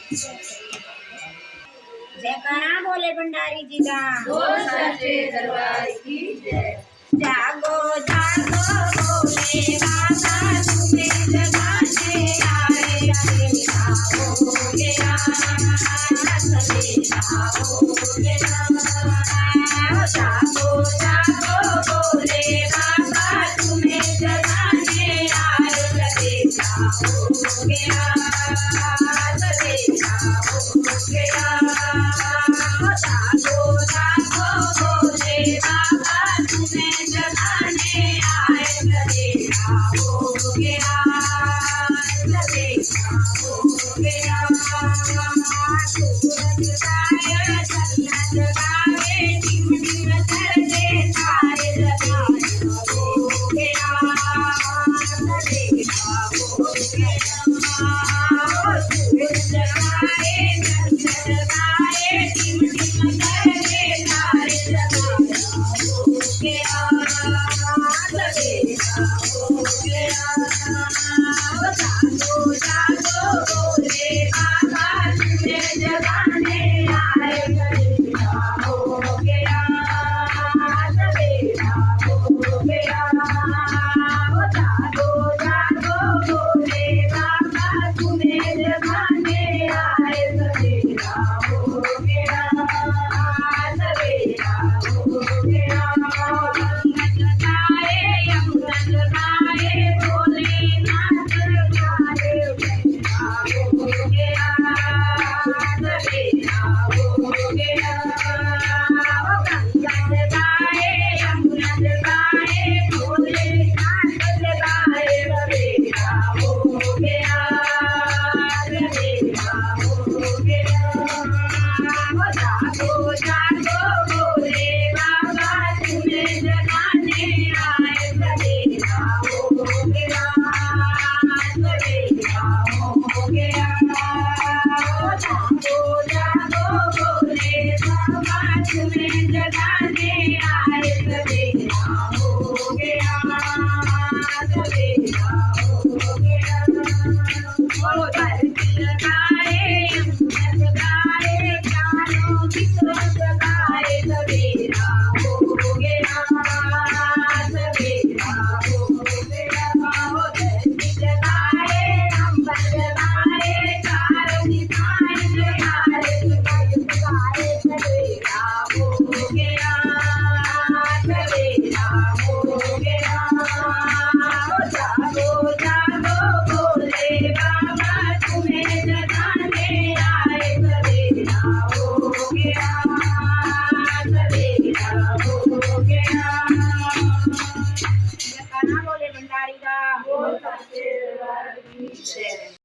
जयकारा बोले भंडारी जी का। बोल सच्चे दरबार की जय। जागो जागो बोले बाबा तुम्हें जगाने आए सवेरा हो गया सवेरा हो गया। जागो जागो बोले बाबा तुम्हें जगाने आए सवेरा हो गया सवेरा हो गया। जागो जागो बोले बाबा तुम्हें जगाने आए सवेरा हो गया सवेरा हो गया। सूरज गाए जन्नत गाए टिम टिम करके सारे सवेरा हो गया सवेरा हो गया। सूरज गाए जन्नत गाए टिम टिम करके सारे सवेरा हो गया सवेरा हो गया। जागो जागो बोले बाबा तुम्हें जगाने आए सवेरा हो गया सवेरा हो गया। जागो जागो बोले बाबा तुम्हें जगाने आए सवेरा हो गया सवेरा हो गया। अमृत गाए अमृत गाए भोलेनाथ गाए सवेरा हो गया सवेरा हो गया। अमृत गाए अमृत गाए भोलेनाथ गाए सवेरा हो गया सवेरा हो गया। जागो जागो बोले बाबा तुम्हें जगाने आए सवेरा हो गया सवेरा हो गया। जागो जागो बोले बाबा तुम्हें जगाने आए सवेरा हो गया सवेरा हो गया। बोलो धरती लगाए अमृत गाए चारों किस्मत गाए सवेरा हो गया सवेरा हो गया। धरती लगाए अमृत गाए चारों किस्मत गाए सवेरा हो गया सवेरा हो गया। जागो जागो बोले बाबा तुम्हें जगाने आए सवेरा हो गया सवेरा हो गया। जयकारा बोले भंडारी का। बोल सच्चे दरबार की जय।